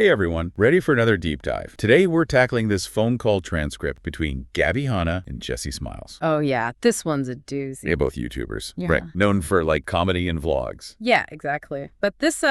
Hey everyone, ready for another deep dive? Today we're tackling this phone call transcript between Gabbie Hanna and Jessi Smiles. Oh yeah, this one's a doozy. They're both YouTubers, Yeah. right? Known for like comedy and vlogs. Yeah, exactly. But this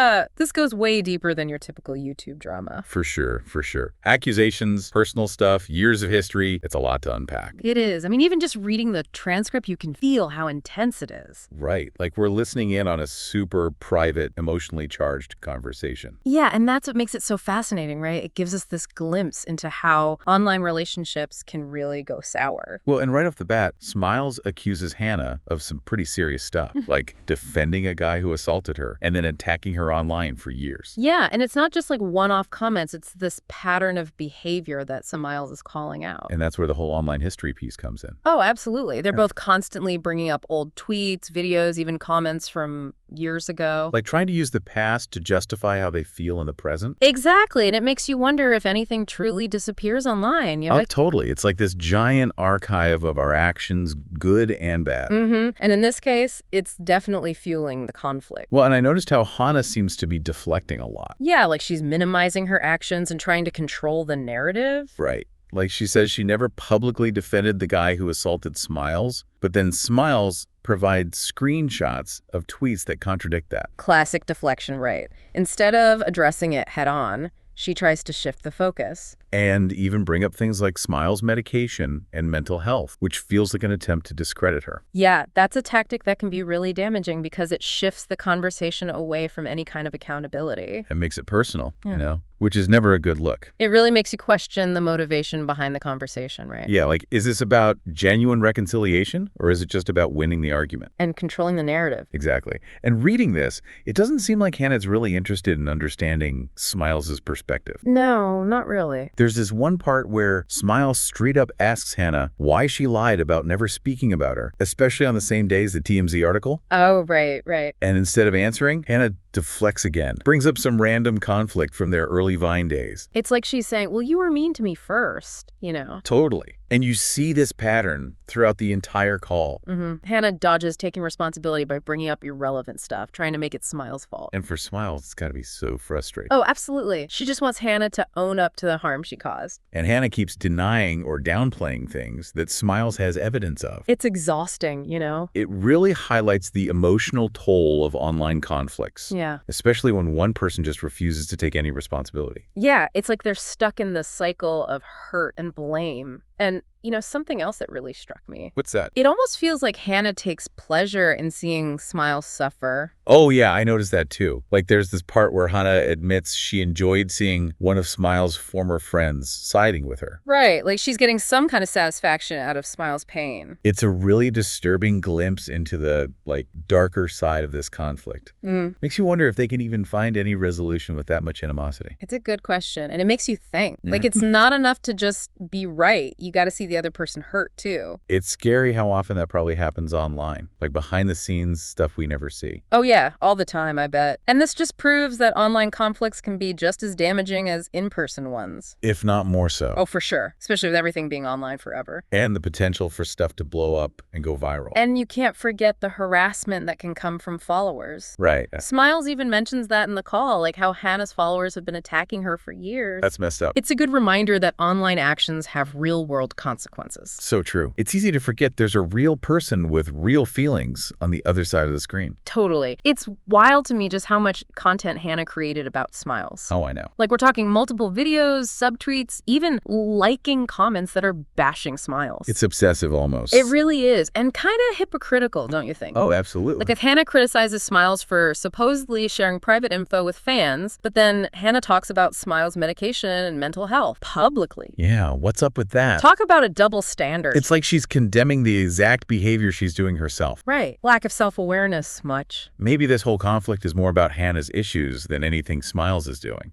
goes way deeper than your typical YouTube drama. For sure, for sure. Accusations, personal stuff, years of history. It's a lot to unpack. It is. I mean, even just reading the transcript, you can feel how intense it is. Right. Like we're listening in on a super private, emotionally charged conversation. Yeah, and that's what makes it so fascinating, right? It gives us this glimpse into how online relationships can really go sour. Well, and right off the bat, Smiles accuses Hanna of some pretty serious stuff, like defending a guy who assaulted her and then attacking her online for years. Yeah, and it's not just like one-off comments. It's this pattern of behavior that Smiles is calling out. And that's where the whole online history piece comes in. Oh, absolutely. They're both constantly bringing up old tweets, videos, even comments from years ago. Like trying to use the past to justify how they feel in the present. Exactly, and it makes you wonder if anything truly disappears online. You know? Oh, totally. It's like this giant archive of our actions, good and bad. And in this case, it's definitely fueling the conflict. Well, and I noticed how Hanna seems to be deflecting a lot. Yeah, like she's minimizing her actions and trying to control the narrative. Right. Like she says she never publicly defended the guy who assaulted Smiles, but then Smiles provides screenshots of tweets that contradict that. Classic deflection, right? Instead of addressing it head on, she tries to shift the focus. And even bring up things like Smiles' medication and mental health, which feels like an attempt to discredit her. Yeah, that's a tactic that can be really damaging because it shifts the conversation away from any kind of accountability. It makes it personal, you know, which is never a good look. It really makes you question the motivation behind the conversation, right? Yeah, like, is this about genuine reconciliation or is it just about winning the argument? And controlling the narrative. Exactly. And reading this, it doesn't seem like Hanna's really interested in understanding Smiles' perspective. No, not really. There's this one part where Smiles straight up asks Hanna why she lied about never speaking about her, especially on the same day as the TMZ article. Oh, right, right. And instead of answering, Hanna deflects again, brings up some random conflict from their early Vine days. It's like she's saying, well, you were mean to me first, you know? Totally. And you see this pattern throughout the entire call. Hanna dodges taking responsibility by bringing up irrelevant stuff, trying to make it Smiles' fault. And for Smiles, it's got to be so frustrating. Oh, absolutely. She just wants Hanna to own up to the harm she caused. And Hanna keeps denying or downplaying things that Smiles has evidence of. It's exhausting, you know? It really highlights the emotional toll of online conflicts. Yeah. Especially when one person just refuses to take any responsibility. Yeah, it's like they're stuck in the cycle of hurt and blame. And, you know, something else that really struck me. What's that? It almost feels like Hanna takes pleasure in seeing Smiles suffer. Oh, yeah, I noticed that too. Like there's this part where Hanna admits she enjoyed seeing one of Smiles' former friends siding with her. Right, like she's getting some kind of satisfaction out of Smiles' pain. It's a really disturbing glimpse into the, like, darker side of this conflict. Makes you wonder if they can even find any resolution with that much animosity. It's a good question, and it makes you think. Like, it's not enough to just be right. You got to see the other person hurt, too. It's scary how often that probably happens online, like behind the scenes stuff we never see. Oh, yeah, all the time, I bet. And this just proves that online conflicts can be just as damaging as in-person ones. If not more so. Oh, for sure. Especially with everything being online forever. And the potential for stuff to blow up and go viral. And you can't forget the harassment that can come from followers. Right. Smiles even mentions that in the call, like how Hanna's followers have been attacking her for years. That's messed up. It's a good reminder that online actions have real-world consequences. So true. It's easy to forget there's a real person with real feelings on the other side of the screen. Totally. It's wild to me just how much content Hanna created about Smiles. Oh, I know. Like, we're talking multiple videos, subtweets, even liking comments that are bashing Smiles. It's obsessive almost. It really is. And kind of hypocritical, don't you think? Oh, absolutely. Like, if Hanna criticizes Smiles for supposedly sharing private info with fans, but then Hanna talks about Smiles' medication and mental health publicly. Yeah, what's up with that? Talk about a double standard. It's like she's condemning the exact behavior she's doing herself. Right. Lack of self-awareness, much. Maybe this whole conflict is more about Hanna's issues than anything Smiles is doing.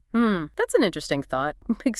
That's an interesting thought.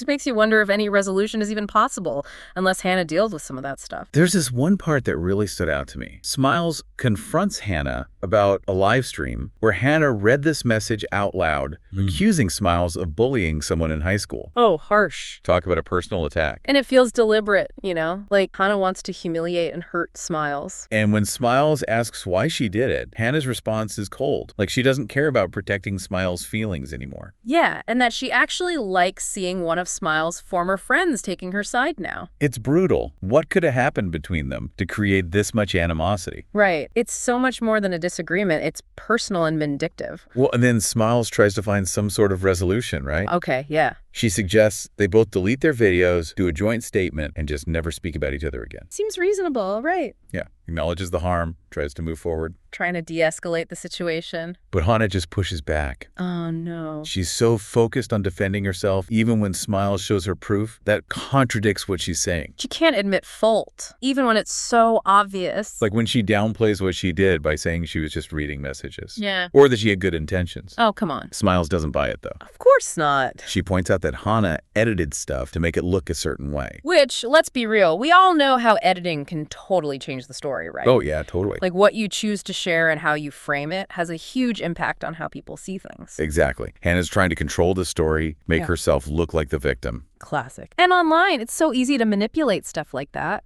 Makes you wonder if any resolution is even possible unless Hanna deals with some of that stuff. There's this one part that really stood out to me. Smiles confronts Hanna about a live stream where Hanna read this message out loud, accusing Smiles of bullying someone in high school. Oh, harsh. Talk about a personal attack. And it feels deliberate, you know? Like Hanna wants to humiliate and hurt Smiles. And when Smiles asks why she did it, Hanna's response is cold. Like she doesn't care about protecting Smiles' feelings anymore. Yeah, and that she actually likes seeing one of Smiles' former friends taking her side now. It's brutal. What could have happened between them to create this much animosity? Right. It's so much more than a disagreement. It's personal and vindictive. Well, and then Smiles tries to find some sort of resolution, right? Okay, yeah. She suggests they both delete their videos, do a joint statement, and just never speak about each other again. Seems reasonable, right? Yeah, acknowledges the harm, tries to move forward. Trying to de-escalate the situation. But Hanna just pushes back. Oh, no. She's so focused on defending herself, even when Smiles shows her proof, that contradicts what she's saying. She can't admit fault, even when it's so obvious. Like when she downplays what she did by saying she was just reading messages. Yeah. Or that she had good intentions. Oh, come on. Smiles doesn't buy it, though. Of course not. She points out that Hanna edited stuff to make it look a certain way. Which, let's be real, we all know how editing can totally change the story, right? Oh, yeah, totally. Like what you choose to share and how you frame it has a huge impact on how people see things. Exactly. Hanna's trying to control the story, make herself look like the victim. Classic. And online, it's so easy to manipulate stuff like that.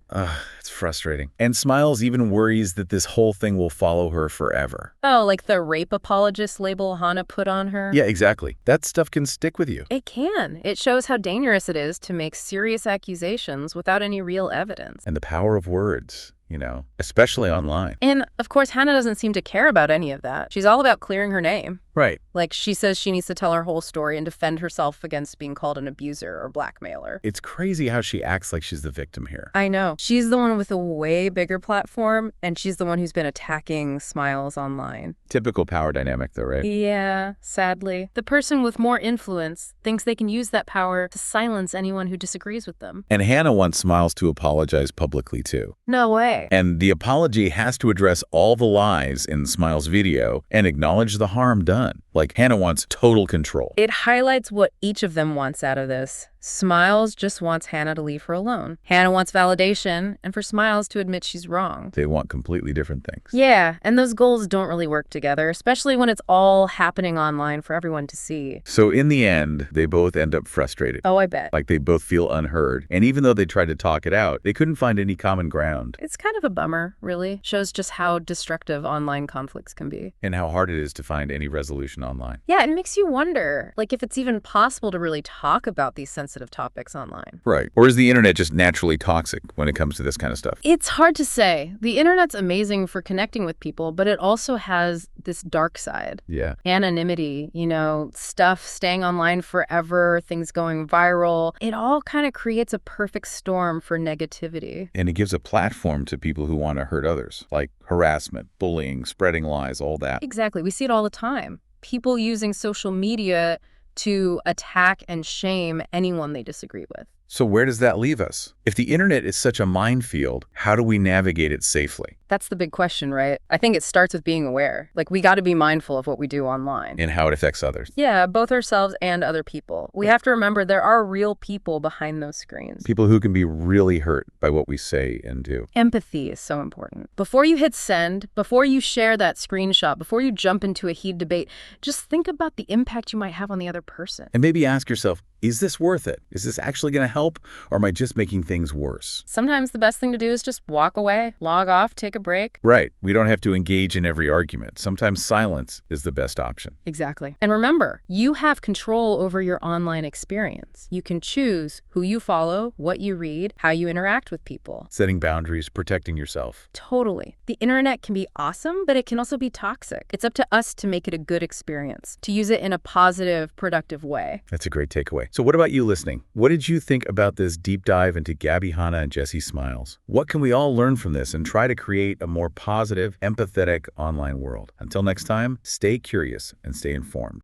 It's frustrating. And Smiles even worries that this whole thing will follow her forever. Oh, like the rape apologist label Hanna put on her? Yeah, exactly. That stuff can stick with you. It can. It shows how dangerous it is to make serious accusations without any real evidence. And the power of words, you know, especially online. And, of course, Hanna doesn't seem to care about any of that. She's all about clearing her name. Right. Like, she says she needs to tell her whole story and defend herself against being called an abuser or blackmailer. It's crazy how she acts like she's the victim here. I know. She's the one with a way bigger platform, and she's the one who's been attacking Smiles online. Typical power dynamic, though, right? Yeah, sadly. The person with more influence thinks they can use that power to silence anyone who disagrees with them. And Hanna wants Smiles to apologize publicly, too. No way. And the apology has to address all the lies in Smiles' video and acknowledge the harm done. Like, Hanna wants total control. It highlights what each of them wants out of this. Smiles just wants Hanna to leave her alone. Hanna wants validation, and for Smiles to admit she's wrong. They want completely different things. Yeah, and those goals don't really work together, especially when it's all happening online for everyone to see. So in the end, they both end up frustrated. Oh, I bet. Like they both feel unheard. And even though they tried to talk it out, they couldn't find any common ground. It's kind of a bummer, really. Shows just how destructive online conflicts can be. And how hard it is to find any resolution online. Yeah, it makes you wonder, like, if it's even possible to really talk about these sensitive topics online. Right. Or is the internet just naturally toxic when it comes to this kind of stuff? It's hard to say. The internet's amazing for connecting with people, but it also has this dark side. Yeah. Anonymity, you know, stuff staying online forever, things going viral. It all kind of creates a perfect storm for negativity. And it gives a platform to people who want to hurt others, like harassment, bullying, spreading lies, all that. Exactly. We see it all the time. People using social media to attack and shame anyone they disagree with. So where does that leave us? If the internet is such a minefield, how do we navigate it safely? That's the big question, right? I think it starts with being aware. Like, we got to be mindful of what we do online. And how it affects others. Yeah, both ourselves and other people. We have to remember there are real people behind those screens. People who can be really hurt by what we say and do. Empathy is so important. Before you hit send, before you share that screenshot, before you jump into a heated debate, just think about the impact you might have on the other person. And maybe ask yourself, is this worth it? Is this actually going to help, or am I just making things worse? Sometimes the best thing to do is just walk away, log off, take a break. Right. We don't have to engage in every argument. Sometimes silence is the best option. Exactly. And remember, you have control over your online experience. You can choose who you follow, what you read, how you interact with people. Setting boundaries, protecting yourself. Totally. The internet can be awesome, but it can also be toxic. It's up to us to make it a good experience, to use it in a positive, productive way. That's a great takeaway. So what about you listening? What did you think about this deep dive into Gabbie Hanna and Jessi Smiles? What can we all learn from this and try to create a more positive, empathetic online world? Until next time, stay curious and stay informed.